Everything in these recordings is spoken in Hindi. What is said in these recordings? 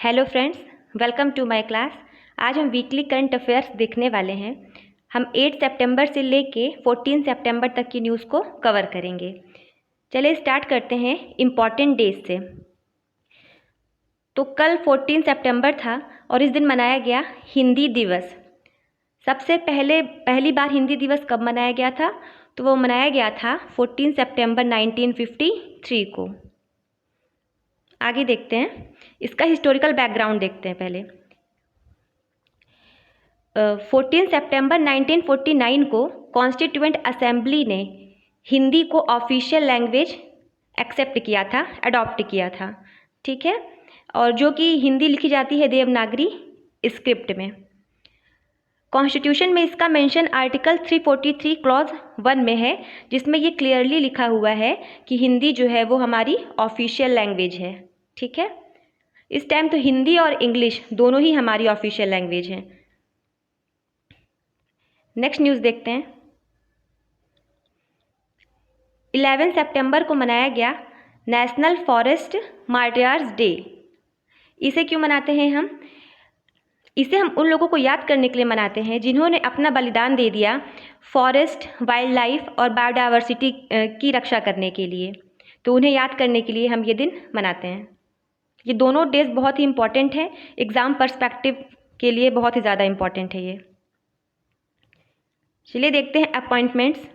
Hello friends, welcome to my class. आज हम वीकली करंट अफेयर्स देखने वाले हैं। हम 8 सितंबर से लेके 14 सितंबर तक की न्यूज़ को कवर करेंगे। चलिए स्टार्ट करते हैं इम्पॉर्टेंट डेज से। तो कल 14 सितंबर था और इस दिन मनाया गया हिंदी दिवस। सबसे पहली बार हिंदी दिवस कब मनाया गया था? तो वो मनाया गया था 14 सितंबर 1953 को। आगे देखते हैं, इसका हिस्टोरिकल बैकग्राउंड देखते हैं पहले। 14 सितंबर 1949 को कॉन्स्टिट्यूएंट असेंबली ने हिंदी को ऑफिशियल लैंग्वेज एक्सेप्ट किया था, अडॉप्ट किया था। ठीक है, और जो कि हिंदी लिखी जाती है देवनागरी स्क्रिप्ट में। कॉन्स्टिट्यूशन में इसका मेंशन आर्टिकल 343 क्लॉज 1 में है, जिसमें ये क्लियरली लिखा हुआ है कि हिंदी जो है वो हमारी ऑफिशियल लैंग्वेज है। ठीक है, इस टाइम तो हिंदी और इंग्लिश दोनों ही हमारी ऑफिशियल लैंग्वेज हैं। नेक्स्ट न्यूज़ देखते हैं। 11 सितंबर को मनाया गया नेशनल फॉरेस्ट मार्टियर्स डे। इसे क्यों मनाते हैं हम? इसे हम उन लोगों को याद करने के लिए मनाते हैं जिन्होंने अपना बलिदान दे दिया फॉरेस्ट, वाइल्ड लाइफ और बायोडाइवर्सिटी की रक्षा करने के लिए। तो उन्हें याद करने के लिए हम ये दिन मनाते हैं। ये दोनों डेज बहुत ही इंपॉर्टेंट हैं, एग्ज़ाम पर्सपेक्टिव के लिए बहुत ही ज़्यादा इंपॉर्टेंट है ये। चलिए देखते हैं अपॉइंटमेंट्स।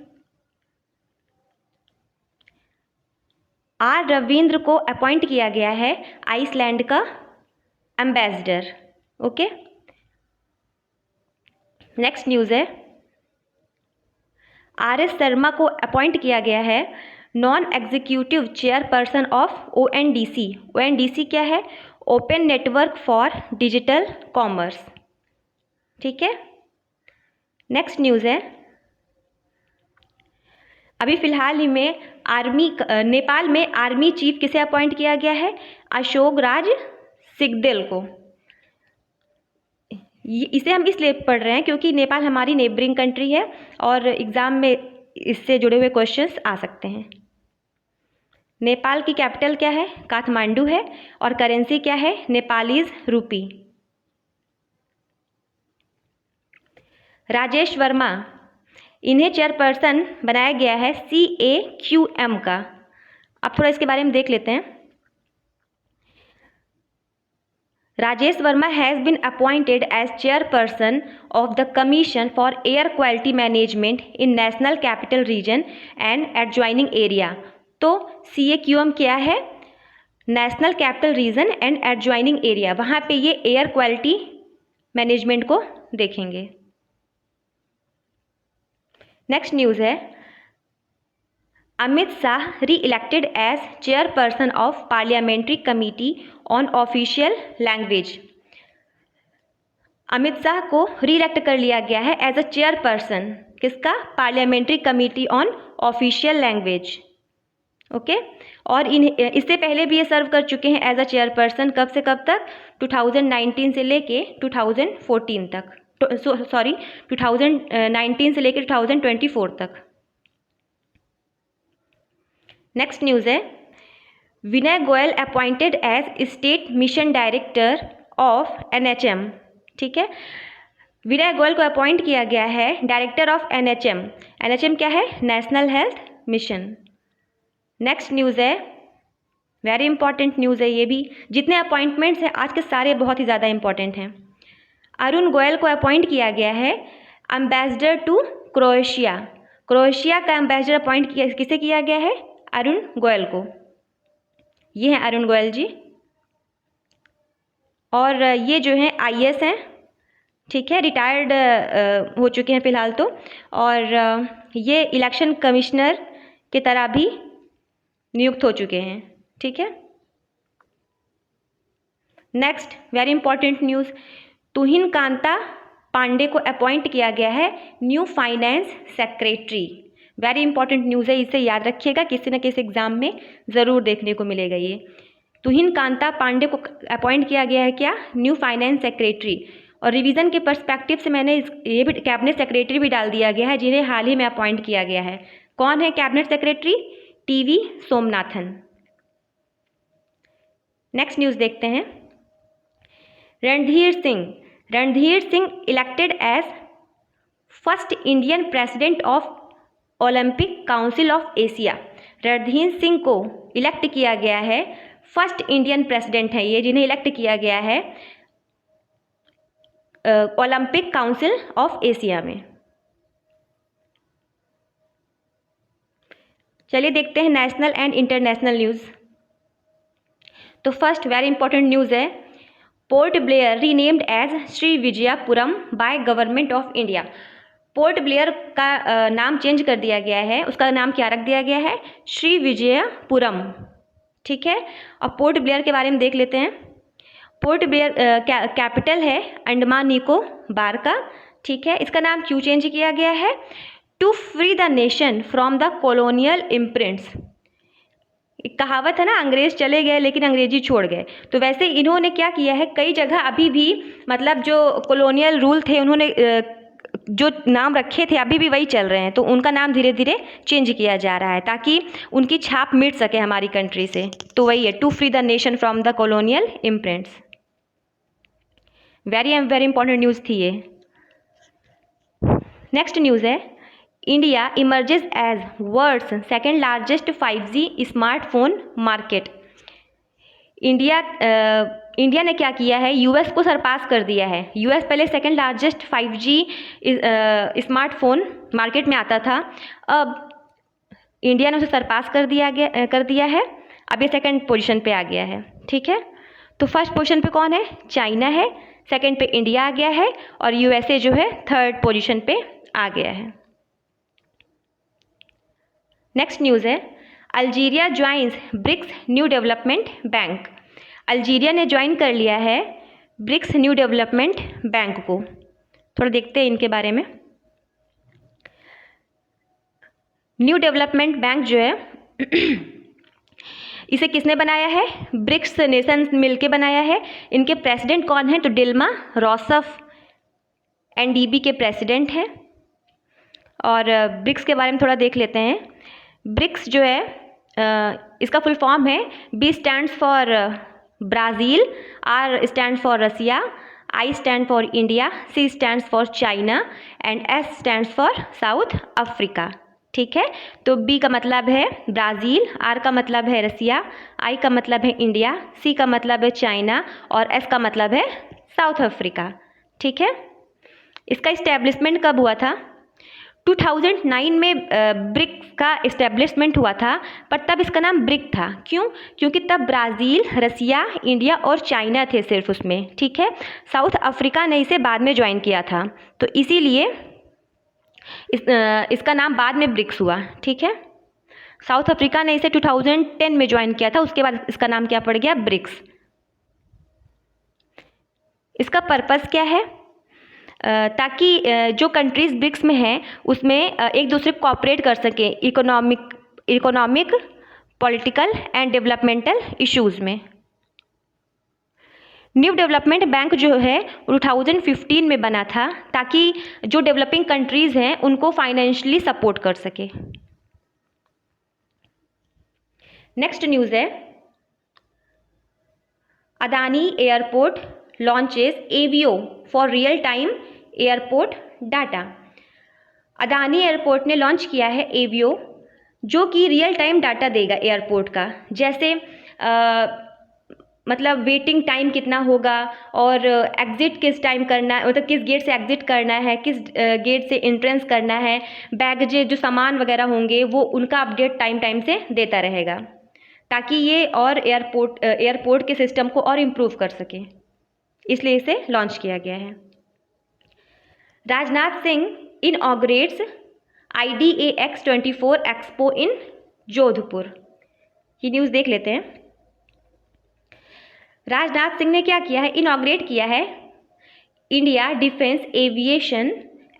आर रविंद्र को अपॉइंट किया गया है आइसलैंड का एम्बेसडर। ओके, नेक्स्ट न्यूज़ है, आर एस शर्मा को अपॉइंट किया गया है non executive chairperson of ONDC. ONDC क्या है? Open network for digital commerce. ठीक है, नेक्स्ट न्यूज़ है, अभी फ़िलहाल ही में नेपाल में आर्मी चीफ किसे अपॉइंट किया गया है? अशोक राज सिगदेल को। इसे हम इसलिए पढ़ रहे हैं क्योंकि नेपाल हमारी नेबरिंग कंट्री है और एग्ज़ाम में इससे जुड़े हुए क्वेश्चंस आ सकते हैं। नेपाल की कैपिटल क्या है? काठमांडू है, और करेंसी क्या है? नेपालीज रूपी। राजेश वर्मा, इन्हें चेयरपर्सन बनाया गया है CAQM का। अब थोड़ा इसके बारे में देख लेते हैं। Rajesh Verma has been appointed as chairperson of the commission for air quality management in national capital region and adjoining area. तो CAQM क्या है? National capital region and adjoining area. वहाँ पे ये एयर क्वालिटी मैनेजमेंट को देखेंगे। नेक्स्ट न्यूज़ है, Amit Shah re elected as chairperson of parliamentary committee on official language. Amit Shah को री इलेक्ट कर लिया गया है एज अ चेयरपर्सन। किसका? Parliamentary committee on official language. Okay, और इससे पहले भी ये सर्व कर चुके हैं एज अ चेयरपर्सन। कब से कब तक? 2019 से लेके 2014 तक। 2019 से लेकर 2024 तक। नेक्स्ट न्यूज़ है, Vinay Goyal appointed as state mission director of NHM। ठीक है, विनय गोयल को अपॉइंट किया गया है डायरेक्टर ऑफ NHM। NHM क्या है? National health mission. Next news है, वेरी इंपॉर्टेंट न्यूज़ है ये भी। जितने अपॉइंटमेंट्स हैं आज के सारे बहुत ही ज़्यादा इंपॉर्टेंट हैं। अरुण गोयल को अपॉइंट किया गया है एम्बेसडर टू क्रोएशिया। क्रोएशिया का एम्बेसडर अपॉइंट किसे किया गया है? अरुण गोयल को। ये हैं अरुण गोयल जी, और ये जो हैं IAS हैं। ठीक है, रिटायर्ड हो चुके हैं फ़िलहाल तो, और ये इलेक्शन कमिश्नर की तरह भी नियुक्त हो चुके हैं। ठीक है, नेक्स्ट वेरी इंपॉर्टेंट न्यूज़, तुहिन कांता पांडे को अपॉइंट किया गया है new finance secretary. Very important news है, इसे याद रखिएगा, किसी न किसी एग्जाम में ज़रूर देखने को मिलेगा ये। तुहिन कांता पांडे को अपॉइंट किया गया है क्या? New finance secretary. और रिवीजन के पर्सपेक्टिव से मैंने ये भी कैबिनेट सेक्रेटरी भी डाल दिया गया है, जिन्हें हाल ही में अपॉइंट किया गया है। कौन है cabinet secretary? TV Somanathan. Next news देखते हैं, Randhir Singh elected as first Indian president of Olympic Council of Asia. Randhir Singh को इलेक्ट किया गया है, फर्स्ट इंडियन प्रेसिडेंट है ये जिन्हें इलेक्ट किया गया है ओलंपिक काउंसिल ऑफ एशिया में। चलिए देखते हैं नेशनल एंड इंटरनेशनल न्यूज़। तो फर्स्ट वेरी इंपॉर्टेंट न्यूज़ है, Port Blair renamed as Shri Vijayapuram by government of India. Port Blair का नाम चेंज कर दिया गया है, उसका नाम क्या रख दिया गया है, श्री विजयपुरम। ठीक है, और पोर्ट ब्लेयर के बारे में देख लेते हैं। पोर्ट ब्लेयर कैपिटल है अंडमान निकोबार का। ठीक है, इसका नाम क्यों चेंज किया गया है, to free the nation from the colonial imprints. एक कहावत है ना, अंग्रेज चले गए लेकिन अंग्रेजी छोड़ गए, तो वैसे इन्होंने क्या किया है, कई जगह अभी भी मतलब जो कॉलोनियल रूल थे उन्होंने जो नाम रखे थे अभी भी वही चल रहे हैं, तो उनका नाम धीरे धीरे चेंज किया जा रहा है ताकि उनकी छाप मिट सके हमारी कंट्री से। तो वही है, to free the nation from the colonial imprints. Very very important news थी ये। नेक्स्ट न्यूज़ है, India emerges as world's second largest 5G smartphone market. India ने क्या किया है, यूएस को सरपास कर दिया है। यूएस पहले second largest 5G smartphone market में आता था, अब इंडिया ने उसे सरपास कर दिया है, अब ये सेकेंड पोजीशन पे आ गया है। ठीक है, तो फर्स्ट पोजीशन पे कौन है, चाइना है, सेकेंड पे इंडिया आ गया है, और यूएसए जो है थर्ड पोजीशन पे आ गया है। नेक्स्ट न्यूज़ है, Algeria joins BRICS new development bank. Algeria ने ज्वाइन कर लिया है ब्रिक्स न्यू डेवलपमेंट बैंक को। थोड़ा देखते हैं इनके बारे में। न्यू डेवलपमेंट बैंक जो है इसे किसने बनाया है, ब्रिक्स नेशंस मिलके बनाया है। इनके प्रेसिडेंट कौन है, तो डिल्मा रॉसफ एनडीबी के प्रेसिडेंट हैं। और ब्रिक्स के बारे में थोड़ा देख लेते हैं। ब्रिक्स जो है इसका फुल फॉर्म है, B stands for Brazil, R stand for Russia, I stand for India, C stands for China and S stands for South Africa. ठीक है, तो बी का मतलब है ब्राज़ील, आर का मतलब है रसिया, आई का मतलब है इंडिया, सी का मतलब है चाइना और एस का मतलब है साउथ अफ्रीका। ठीक है, इसका इस्टेब्लिशमेंट कब हुआ था, 2009 में ब्रिक्स का इस्टेब्लिशमेंट हुआ था, पर तब इसका नाम ब्रिक था। क्यों, क्योंकि तब ब्राज़ील, रसिया, इंडिया और चाइना थे सिर्फ उसमें। ठीक है, साउथ अफ्रीका ने इसे बाद में ज्वाइन किया था, तो इसीलिए इसका नाम बाद में ब्रिक्स हुआ। ठीक है, साउथ अफ्रीका ने इसे 2010 में ज्वाइन किया था, उसके बाद इसका नाम क्या पड़ गया, ब्रिक्स। इसका पर्पस क्या है, ताकि जो कंट्रीज़ ब्रिक्स में हैं उसमें एक दूसरे को कोऑपरेट कर सकें economic, political and developmental issues में। न्यू डेवलपमेंट बैंक जो है 2015 में बना था ताकि जो डेवलपिंग कंट्रीज़ हैं उनको फाइनेंशियली सपोर्ट कर सके। नेक्स्ट न्यूज़ है, Adani airport launches AVO for real time airport data. Adani airport ने लॉन्च किया है एवीओ, जो कि रियल टाइम डाटा देगा एयरपोर्ट का, जैसे मतलब वेटिंग टाइम कितना होगा और एग्ज़िट किस टाइम करना है, मतलब किस गेट से एग्ज़िट करना है, किस गेट से एंट्रेंस करना है, बैगेज जो सामान वगैरह होंगे वो उनका अपडेट टाइम से देता रहेगा, ताकि ये और एयरपोर्ट के सिस्टम को और इम्प्रूव कर सके, इसलिए इसे लॉन्च किया गया है। राजनाथ सिंह इनऑग्रेट्स IDAX 24 एक्सपो इन जोधपुर। ये न्यूज़ देख लेते हैं। राजनाथ सिंह ने क्या किया है, इनऑग्रेट किया है इंडिया डिफेंस एविएशन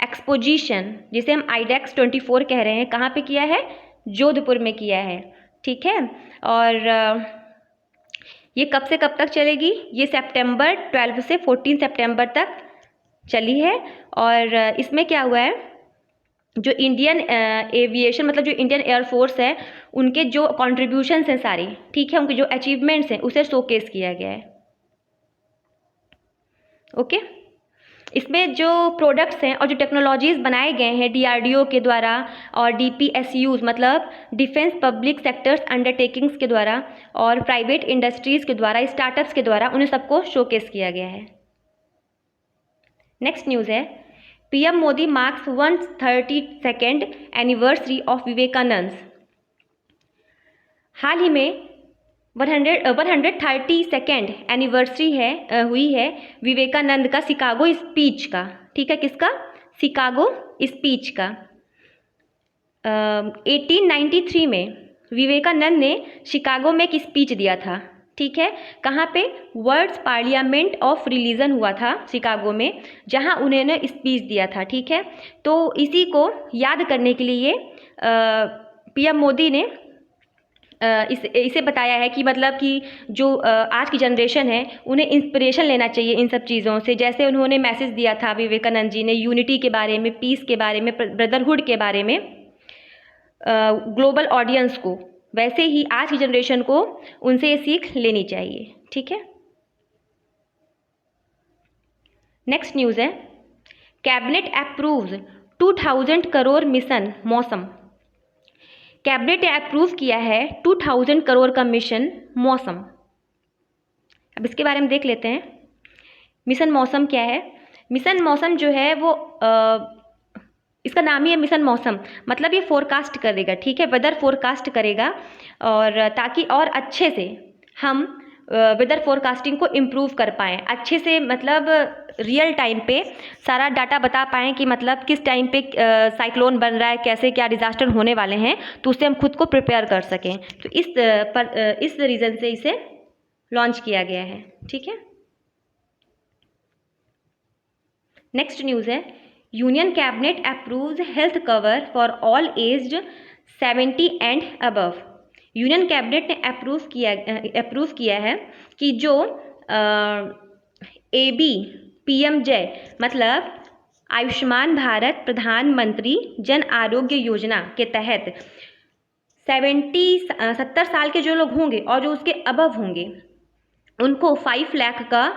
एक्सपोजिशन, जिसे हम IDAX 24 कह रहे हैं। कहाँ पे किया है, जोधपुर में किया है। ठीक है, और ये कब से कब तक चलेगी, ये सितंबर 12 से 14 सितंबर तक चली है। और इसमें क्या हुआ है, जो इंडियन एविएशन मतलब जो इंडियन एयरफोर्स है उनके जो कॉन्ट्रीब्यूशंस हैं सारी, ठीक है, उनके जो अचीवमेंट्स हैं उसे शोकेस किया गया है। ओके। इसमें जो प्रोडक्ट्स हैं और जो टेक्नोलॉजीज़ बनाए गए हैं DRDO के द्वारा और DPSUs मतलब डिफेंस पब्लिक सेक्टर्स अंडरटेकिंग्स के द्वारा और प्राइवेट इंडस्ट्रीज़ के द्वारा, स्टार्टअप्स के द्वारा, उन्हें सबको शोकेस किया गया है। नेक्स्ट न्यूज़ है, PM Modi marks 132nd anniversary of Vivekananda. हाल ही में 132nd एनिवर्सरी हुई है विवेकानंद का शिकागो स्पीच का। ठीक है, किसका? शिकागो स्पीच का। 1893 में विवेकानंद ने शिकागो में एक स्पीच दिया था। ठीक है, कहाँ पे? वर्ल्ड्स पार्लियामेंट ऑफ रिलीजन हुआ था शिकागो में, जहाँ उन्होंने स्पीच दिया था। ठीक है, तो इसी को याद करने के लिए PM मोदी ने इसे बताया है कि मतलब कि जो आज की जनरेशन है उन्हें इंस्पिरेशन लेना चाहिए इन सब चीज़ों से। जैसे उन्होंने मैसेज दिया था विवेकानंद जी ने यूनिटी के बारे में, पीस के बारे में, ब्रदरहुड के बारे में ग्लोबल ऑडियंस को, वैसे ही आज की जनरेशन को उनसे ये सीख लेनी चाहिए। ठीक है। नेक्स्ट न्यूज़ है, कैबिनेट अप्रूव्स 2000 करोड़ मिशन मौसम। कैबिनेट ने अप्रूव किया है 2000 करोड़ का मिशन मौसम। अब इसके बारे में देख लेते हैं, मिशन मौसम क्या है। मिशन मौसम जो है वो इसका नाम ही है मिशन मौसम, मतलब ये फोरकास्ट करेगा। ठीक है, वेदर फोरकास्ट करेगा, और ताकि और अच्छे से हम वेदर फोरकास्टिंग को इम्प्रूव कर पाएँ अच्छे से, मतलब रियल टाइम पे सारा डाटा बता पाएँ कि मतलब किस टाइम पे साइक्लोन बन रहा है, कैसे क्या डिज़ास्टर होने वाले हैं, तो उससे हम खुद को प्रिपेयर कर सकें। तो इस रीज़न से इसे लॉन्च किया गया है। ठीक है। नेक्स्ट न्यूज़ है, union cabinet approves health cover for all aged 70 and above. Union cabinet ने अप्रूव किया है कि जो ABPMJ मतलब आयुष्मान भारत प्रधानमंत्री जन आरोग्य योजना के तहत 70 साल के जो लोग होंगे और जो उसके अबव होंगे उनको 5 लाख का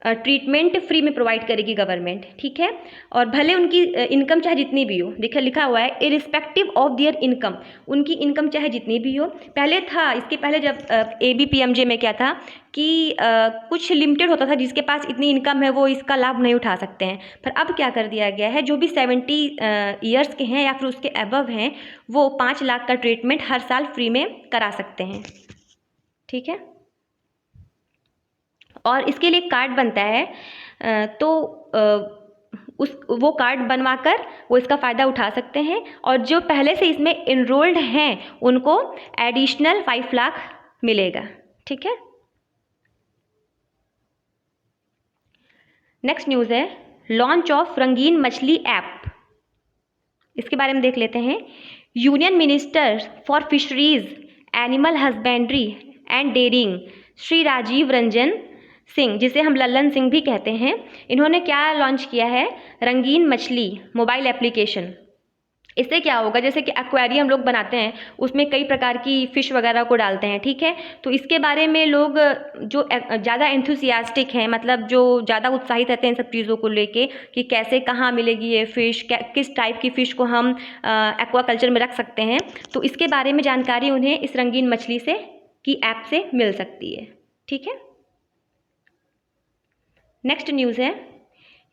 ट्रीटमेंट फ्री में प्रोवाइड करेगी गवर्नमेंट। ठीक है, और भले उनकी इनकम चाहे जितनी भी हो, देखिए लिखा हुआ है इरिस्पेक्टिव ऑफ देयर इनकम, उनकी इनकम चाहे जितनी भी हो। पहले था, इसके पहले जब ABPMJ में क्या था कि कुछ लिमिटेड होता था, जिसके पास इतनी इनकम है वो इसका लाभ नहीं उठा सकते हैं। पर अब क्या कर दिया गया है, जो भी 70 ईयर्स के हैं या फिर उसके अबव हैं वो 5 लाख का ट्रीटमेंट हर साल फ्री में करा सकते हैं। ठीक है, और इसके लिए कार्ड बनता है, तो वो कार्ड बनवाकर वो इसका फ़ायदा उठा सकते हैं, और जो पहले से इसमें इनरोल्ड हैं उनको एडिशनल 5 लाख मिलेगा। ठीक है। नेक्स्ट न्यूज़ है, launch of Rangeen Machhli app. इसके बारे में देख लेते हैं। Union minister for fisheries, animal husbandry and dairying Shri Rajiv Ranjan Singh, जिसे हम लल्लन सिंह भी कहते हैं, इन्होंने क्या लॉन्च किया है, रंगीन मछली मोबाइल एप्लीकेशन। इससे क्या होगा, जैसे कि एक्वेरियम लोग बनाते हैं उसमें कई प्रकार की फ़िश वगैरह को डालते हैं। ठीक है, तो इसके बारे में लोग जो ज़्यादा एंथुसियास्टिक हैं, मतलब जो ज़्यादा उत्साहित रहते हैं इन सब चीज़ों को लेके कि कैसे कहाँ मिलेगी ये फ़िश, किस टाइप की फ़िश को हम एक्वाकल्चर में रख सकते हैं, तो इसके बारे में जानकारी उन्हें इस रंगीन मछली से की ऐप से मिल सकती है। ठीक है। नेक्स्ट न्यूज़ है,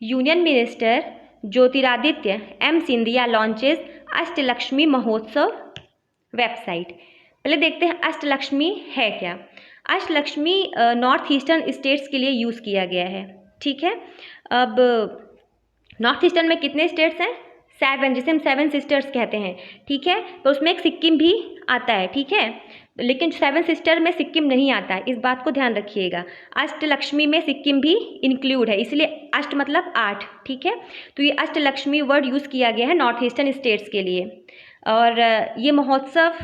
union minister Jyotiraditya M Scindia launches Ashtalakshmi Mahotsav website. पहले देखते हैं अष्टलक्ष्मी है क्या। अष्टलक्ष्मी नॉर्थ ईस्टर्न स्टेट्स के लिए यूज़ किया गया है। ठीक है, अब नॉर्थ ईस्टर्न में कितने स्टेट्स हैं? 7, जिसे हम 7 सिस्टर्स कहते हैं। ठीक है, तो उसमें एक सिक्किम भी आता है। ठीक है, लेकिन 7 सिस्टर में सिक्किम नहीं आता है, इस बात को ध्यान रखिएगा। अष्टलक्ष्मी में सिक्किम भी इंक्लूड है, इसलिए अष्ट मतलब 8। ठीक है, तो ये अष्टलक्ष्मी वर्ड यूज़ किया गया है नॉर्थ ईस्टर्न स्टेट्स के लिए। और ये महोत्सव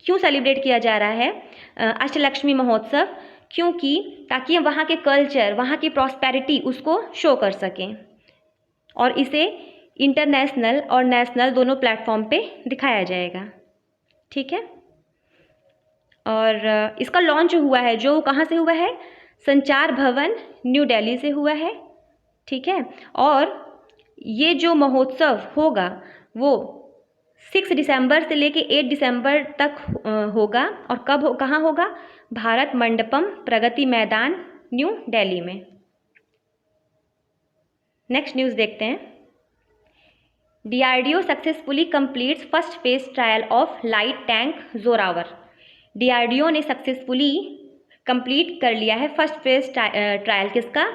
क्यों सेलिब्रेट किया जा रहा है, अष्टलक्ष्मी महोत्सव? क्योंकि ताकि हम वहाँ के कल्चर, वहाँ की प्रॉस्पेरिटी उसको शो कर सकें, और इसे इंटरनेशनल और नेशनल दोनों प्लेटफॉर्म पे दिखाया जाएगा। ठीक है, और इसका लॉन्च हुआ है, जो कहाँ से हुआ है, संचार भवन न्यू दिल्ली से हुआ है, ठीक है। और ये जो महोत्सव होगा वो 6 दिसंबर से लेके 8 दिसंबर तक होगा। और कहाँ होगा? भारत मंडपम प्रगति मैदान न्यू दिल्ली में। नेक्स्ट न्यूज़ देखते हैं। DRDO successfully completes first phase trial of light tank Zorawar. DRDO ने सक्सेसफुली कंप्लीट कर लिया है फर्स्ट फेज ट्रायल किसका?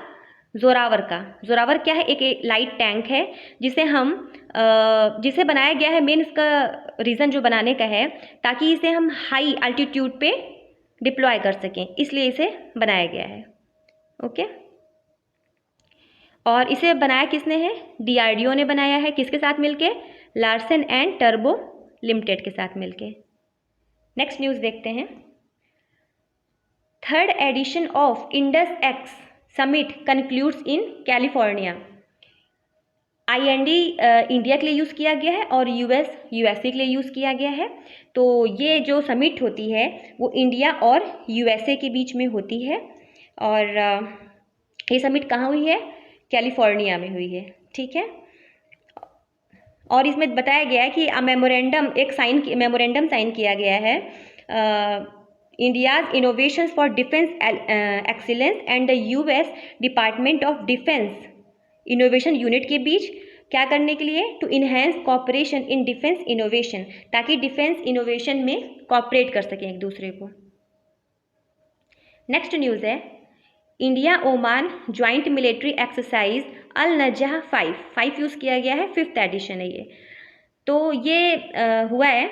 जोरावर का। जोरावर क्या है? एक लाइट टैंक है जिसे बनाया गया है। मेन इसका रीज़न जो बनाने का है ताकि इसे हम हाई अल्टीट्यूड पे डिप्लॉय कर सकें, इसलिए इसे बनाया गया है। ओके। और इसे बनाया किसने है? DRDO ने बनाया है। किसके साथ मिलके? लार्सन एंड टर्बो लिमिटेड के साथ मिलके। नेक्स्ट न्यूज़ देखते हैं। 3rd edition of Indus X summit concludes in California. IND India के लिए यूज़ किया गया है और USA के लिए यूज़ किया गया है। तो ये जो समिट होती है वो इंडिया और USA के बीच में होती है। और ये समिट कहाँ हुई है? कैलिफोर्निया में हुई है, ठीक है। और इसमें बताया गया है कि मेमोरेंडम साइन किया गया है India's innovations for defence excellence and the US department of defence innovation unit के बीच। क्या करने के लिए? To enhance cooperation in defence innovation, ताकि डिफेंस इनोवेशन में कॉपरेट कर सकें एक दूसरे को। नेक्स्ट न्यूज़ है India Oman joint military exercise Al Najah 5 use किया गया है। 5th एडिशन है ये। तो ये हुआ है,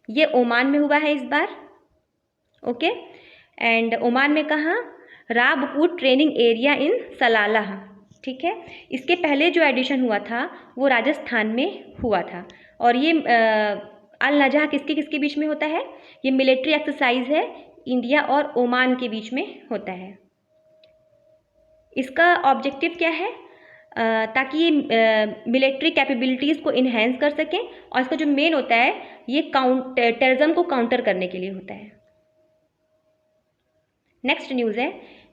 ये ओमान में हुआ है इस बार। ओके। एंड ओमान में कहाँ? राबपुर ट्रेनिंग एरिया इन सलालाह, ठीक है। इसके पहले जो एडिशन हुआ था वो राजस्थान में हुआ था। और ये अल नजह किसके बीच में होता है? ये मिलिट्री एक्सरसाइज है, इंडिया और ओमान के बीच में होता है। इसका ऑब्जेक्टिव क्या है? ताकि मिलिट्री कैपेबिलिटीज़ को इन्हेंस कर सकें। और इसका जो मेन होता है ये टेररिज्म को काउंटर करने के लिए होता है। नेक्स्ट न्यूज़ है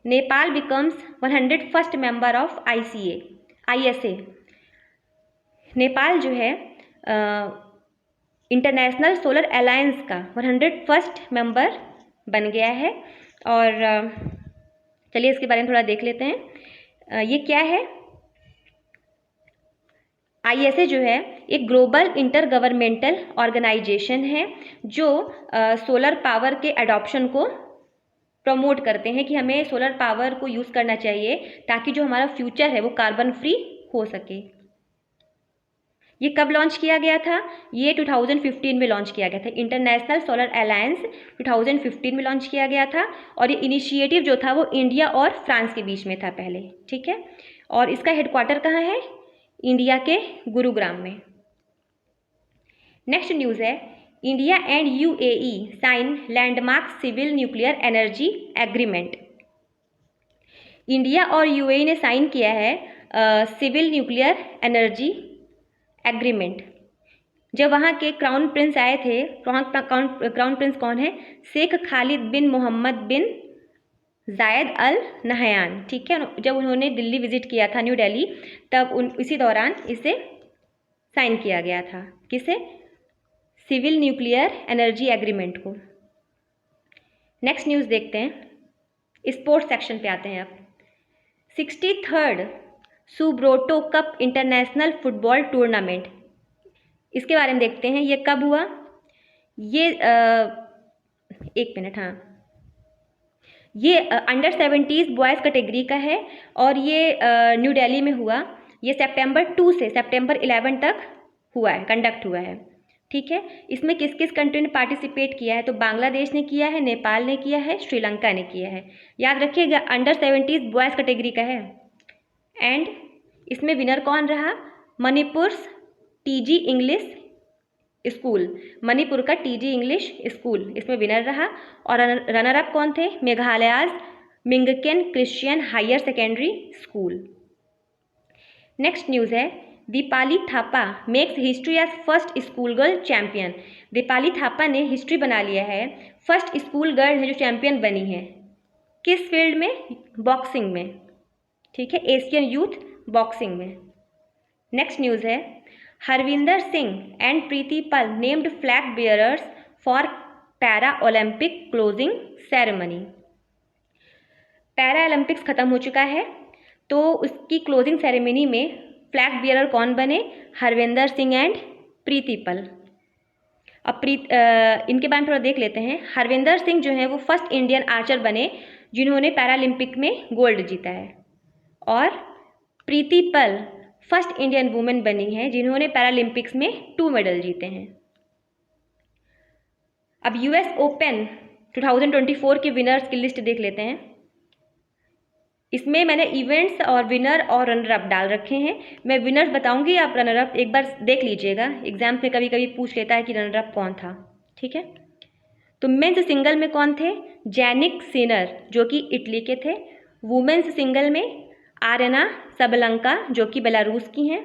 Nepal becomes 101st member of ISA। Nepal जो है इंटरनेशनल सोलर अलायंस का 101st मेंबर बन गया है। और चलिए इसके बारे में थोड़ा देख लेते हैं। ये क्या है? ISA जो है एक ग्लोबल इंटर गवर्नमेंटल ऑर्गेनाइजेशन है जो सोलर पावर के एडॉप्शन को प्रमोट करते हैं कि हमें सोलर पावर को यूज़ करना चाहिए ताकि जो हमारा फ्यूचर है वो कार्बन फ्री हो सके। ये कब लॉन्च किया गया था? ये 2015 में लॉन्च किया गया था। इंटरनेशनल सोलर अलायंस 2015 में लॉन्च किया गया था। और ये इनिशिएटिव जो था वो इंडिया और फ्रांस के बीच में था पहले, ठीक है। और इसका हेडक्वार्टर कहाँ है? इंडिया के गुरुग्राम में। नेक्स्ट न्यूज़ है India and UAE sign landmark civil nuclear energy agreement. India और UAE ने साइन किया है सिविल न्यूक्लियर एनर्जी एग्रीमेंट। जब वहाँ के क्राउन प्रिंस आए थे, क्राउन प्रिंस कौन है? शेख खालिद बिन मोहम्मद बिन जायद अल नहयान, ठीक है। जब उन्होंने दिल्ली विजिट किया था, न्यू दिल्ली, तब इसी दौरान इसे साइन किया गया था। किसे? सिविल न्यूक्लियर एनर्जी एग्रीमेंट को। नेक्स्ट न्यूज़ देखते हैं। स्पोर्ट्स सेक्शन पे आते हैं अब। 63rd Subroto cup international football tournament, इसके बारे में देखते हैं। ये कब हुआ? ये एक मिनट, हाँ, ये अंडर 70s बॉयज़ कैटेगरी का है और ये न्यू दिल्ली में हुआ। ये सितंबर 2 से सितंबर 11 तक हुआ है, कंडक्ट हुआ है, ठीक है। इसमें किस किस कंट्री ने पार्टिसिपेट किया है? तो बांग्लादेश ने किया है, नेपाल ने किया है, श्रीलंका ने किया है। याद रखिएगा अंडर 70s बॉयज़ कैटेगरी का है। एंड इसमें विनर कौन रहा? Manipur TG English school, Manipur का TG इंग्लिश स्कूल इसमें विनर रहा। और रनर अप कौन थे? Meghalaya's Mingken Christian higher secondary school. Next news है Deepali Thapa makes history as first school girl champion. Deepali Thapa ने हिस्ट्री बना लिया है, फर्स्ट स्कूल गर्ल है जो चैम्पियन बनी है। किस फील्ड में? बॉक्सिंग में, ठीक है, एशियन यूथ बॉक्सिंग में। नेक्स्ट न्यूज़ है, हरविंदर सिंह एंड प्रीति पल named flag bearers for para Olympic closing ceremony. Para Olympics ख़त्म हो चुका है, तो उसकी क्लोजिंग सेरेमनी में फ्लैग बियरर कौन बने? हरविंदर सिंह एंड प्रीति पल। अब इनके बारे में थोड़ा देख लेते हैं। हरविंदर सिंह जो है वो फर्स्ट इंडियन आर्चर बने जिन्होंने पैरालंपिक में गोल्ड जीता है, और प्रीति पल फर्स्ट इंडियन वुमेन बनी है जिन्होंने पैरालंपिक्स में 2 मेडल जीते हैं। अब यूएस ओपन 2024 के विनर्स की लिस्ट देख लेते हैं। इसमें मैंने इवेंट्स और विनर और रनर अप डाल रखे हैं। मैं विनर्स बताऊंगी, आप रनर अप एक बार देख लीजिएगा, एग्जाम में कभी कभी पूछ लेता है कि रनर अप कौन था, ठीक है। तो मेंस सिंगल में कौन थे? जैनिक सिनर जो कि इटली के थे। वुमेन्स सिंगल में आरेना सबलंका जो कि बेलारूस की हैं,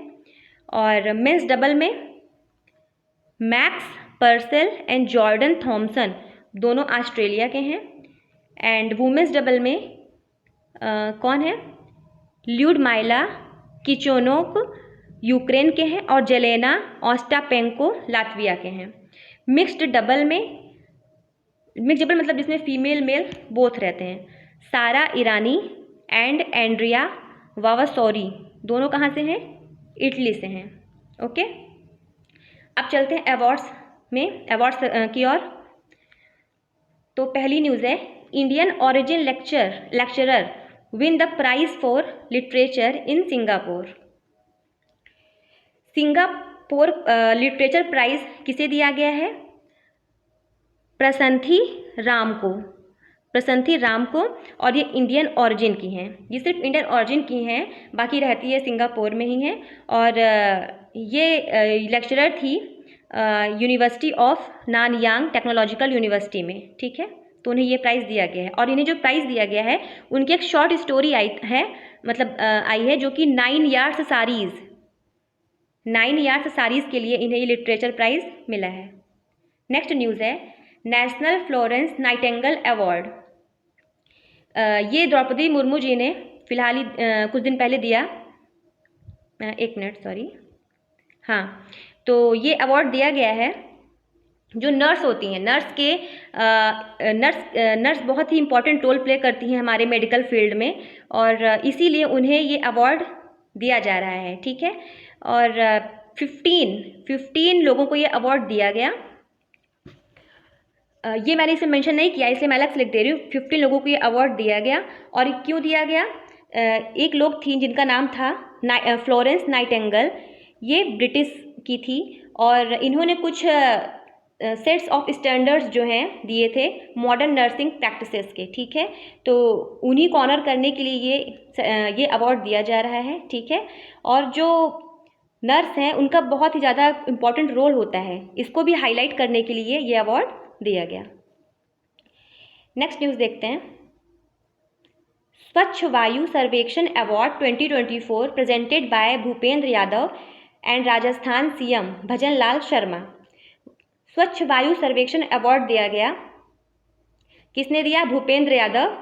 और मेंस डबल में Max Purcell and Jordan Thompson दोनों ऑस्ट्रेलिया के हैं। एंड वुमेन्स डबल में कौन है? ल्यूडमाइला किचोनोक यूक्रेन के हैं, और जेलेना ओस्टापेंको लातविया के हैं। मिक्स्ड डबल मतलब जिसमें फीमेल मेल बोथ रहते हैं, सारा ईरानी एंड एंड्रिया वावासोरी दोनों कहाँ से हैं? इटली से हैं। ओके, अब चलते हैं अवार्ड्स की ओर। तो पहली न्यूज़ है, Indian origin lecturer win the prize for literature in Singapore. Singapore literature prize किसे दिया गया है? प्रसन्थी राम को, और ये इंडियन ओरिजिन की हैं। ये सिर्फ इंडियन ओरिजिन की हैं, बाकी रहती है सिंगापुर में ही हैं। और ये लेक्चरर थी university of Nanyang technological university में, ठीक है। तो उन्हें ये प्राइज़ दिया गया है, और इन्हें जो प्राइज़ दिया गया है उनकी एक शॉर्ट स्टोरी आई है जो कि 9 यार्स सारीज़ के लिए इन्हें ये लिटरेचर प्राइज़ मिला है। नेक्स्ट न्यूज़ है, नेशनल फ्लोरेंस नाइटिंगेल अवार्ड। ये द्रौपदी मुर्मू जी ने फिलहाल ही कुछ दिन पहले दिया। तो ये अवार्ड दिया गया है जो नर्स होती हैं। नर्स बहुत ही इम्पॉर्टेंट रोल प्ले करती हैं हमारे मेडिकल फील्ड में, और इसीलिए उन्हें ये अवार्ड दिया जा रहा है, ठीक है। और 15 लोगों को ये अवार्ड दिया गया। ये मैंने इसे मेंशन नहीं किया, इसलिए मैं अलग से लिख दे रही हूँ। 15 लोगों को ये अवार्ड दिया गया, और क्यों दिया गया? एक लोग थी जिनका नाम था फ्लोरेंस नाइटिंगेल। ये ब्रिटिश की थी, और इन्होंने कुछ सेट्स ऑफ स्टैंडर्ड्स जो हैं दिए थे मॉडर्न नर्सिंग प्रैक्टिसेस के, ठीक है। तो उन्हीं को ऑनर करने के लिए ये अवार्ड दिया जा रहा है, ठीक है। और जो नर्स हैं उनका बहुत ही ज़्यादा इम्पॉर्टेंट रोल होता है, इसको भी हाईलाइट करने के लिए ये अवार्ड दिया गया। नेक्स्ट न्यूज़ देखते हैं, Swachh Vayu Sarvekshan award 2024 presented by Bhupendra Yadav and Rajasthan CM Bhajan Lal Sharma. Swachh Vayu Sarvekshan award दिया गया, किसने दिया? भूपेंद्र यादव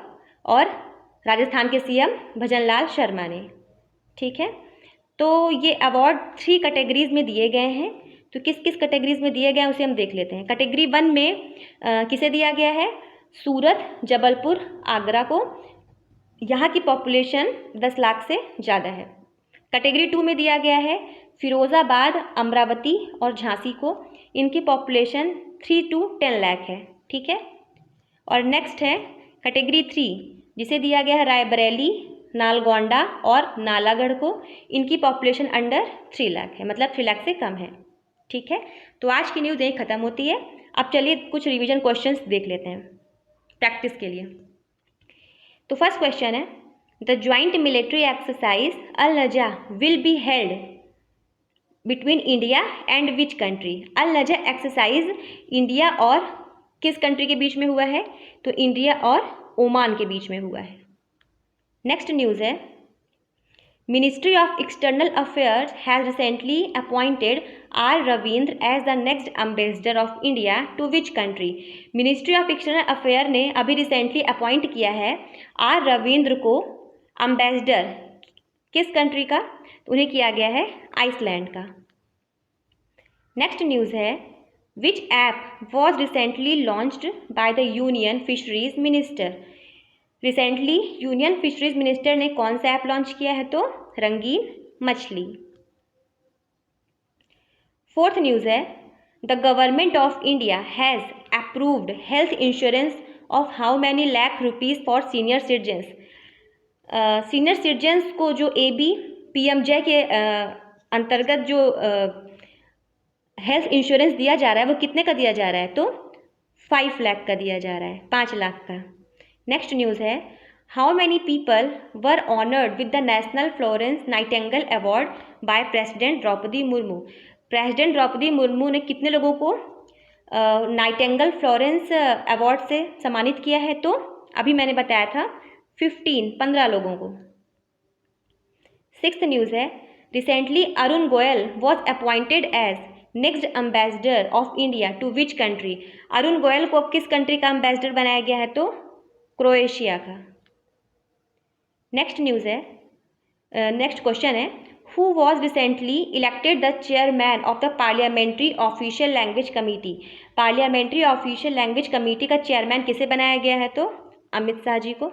और राजस्थान के सीएम भजन लाल शर्मा ने, ठीक है। तो ये अवार्ड 3 कैटेगरीज में दिए गए हैं। तो किस किस कैटेगरीज में दिए गए हैं उसे हम देख लेते हैं। कैटेगरी 1 में किसे दिया गया है? सूरत, जबलपुर, आगरा को। यहाँ की पॉपुलेशन 10 लाख से ज़्यादा है। कैटेगरी 2 में दिया गया है फिरोज़ाबाद, अमरावती और झांसी को। इनकी पॉपुलेशन 3 to 10 लाख है, ठीक है। और नेक्स्ट है कैटेगरी 3 जिसे दिया गया है रायबरेली, नालगोंडा और नालागढ़ को। इनकी पॉपुलेशन अंडर 3 लाख है, मतलब 3 लाख से कम है, ठीक है। तो आज की न्यूज़ यहीं ख़त्म होती है। अब चलिए कुछ रिवीजन क्वेश्चंस देख लेते हैं प्रैक्टिस के लिए। तो फर्स्ट क्वेश्चन है, the joint military exercise Al Najah will be held between India and which country? Al Najah exercise India और किस कंट्री के बीच में हुआ है? तो इंडिया और ओमान के बीच में हुआ है। नेक्स्ट न्यूज़ है, Ministry of External Affairs has recently appointed R. Ravindra as the next ambassador of India to which country? Ministry of External Affairs ने अभी रिसेंटली अपॉइंट किया है आर रविंद्र को अम्बेसडर किस कंट्री का? उन्हें किया गया है आइसलैंड का। नेक्स्ट न्यूज़ है विच app was recently launched by the union fisheries minister? Recently union fisheries minister ने कौन सा ऐप लॉन्च किया है? तो रंगीन मछली। फोर्थ न्यूज़ है the government of India has approved health insurance of how many lakh rupees for senior citizens? Senior citizens को जो AB PMJ के अंतर्गत जो हेल्थ इंश्योरेंस दिया जा रहा है वो कितने का दिया जा रहा है? तो 5 लाख का दिया जा रहा है, 5 लाख का। नेक्स्ट न्यूज़ है how many people were honoured with the national Florence Nightingale award by president Droupadi Murmu? President Droupadi Murmu ने कितने लोगों को नाइटिंगेल फ्लोरेंस अवार्ड से सम्मानित किया है? तो अभी मैंने बताया था 15 लोगों को। सिक्स्थ न्यूज़ है recently Arun Goel was appointed as next ambassador of India to which country? Arun Goel को किस कंट्री का एम्बेसडर बनाया गया है? तो क्रोएशिया का। नेक्स्ट न्यूज़ है नेक्स्ट क्वेश्चन है who was recently elected the chairman of the parliamentary official language committee? Parliamentary official language committee का चेयरमैन किसे बनाया गया है? तो अमित शाह जी को।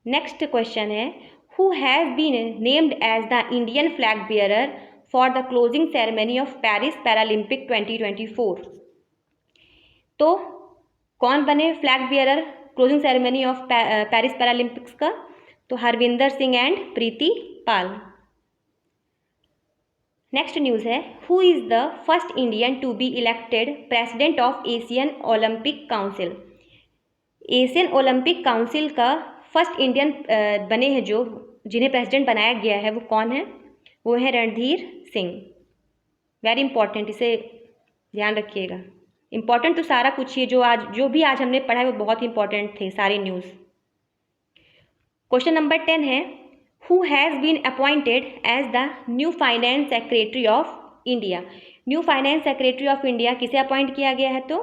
नेक्स्ट क्वेश्चन है who has been named as the Indian flag bearer for the closing ceremony of Paris Paralympic 2024? तो कौन बने flag bearer closing ceremony of Paris Paralympics का? तो Harvinder Singh and Preeti Pal. Next news है who is the first Indian to be elected president of Asian Olympic Council? Asian Olympic Council का फर्स्ट इंडियन बने हैं जो जिन्हें प्रेसिडेंट बनाया गया है वो कौन है? वो है रणधीर सिंह। वेरी इंपॉर्टेंट, इसे ध्यान रखिएगा। इंपॉर्टेंट तो सारा कुछ ही जो भी आज हमने पढ़ा है वो बहुत इंपॉर्टेंट थे सारे न्यूज़। क्वेश्चन नंबर 10 है who has been appointed as the new finance secretary of India? New finance secretary of India किसे अपॉइंट किया गया है? तो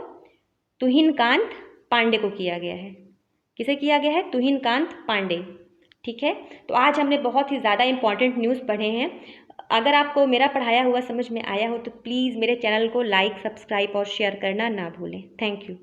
तुहिनकांत पांडे को किया गया है। किसे किया गया है? तुहिनकांत पांडे। ठीक है, तो आज हमने बहुत ही ज़्यादा इंपॉर्टेंट न्यूज़ पढ़े हैं। अगर आपको मेरा पढ़ाया हुआ समझ में आया हो तो प्लीज़ मेरे चैनल को लाइक, सब्सक्राइब और शेयर करना ना भूलें। Thank you.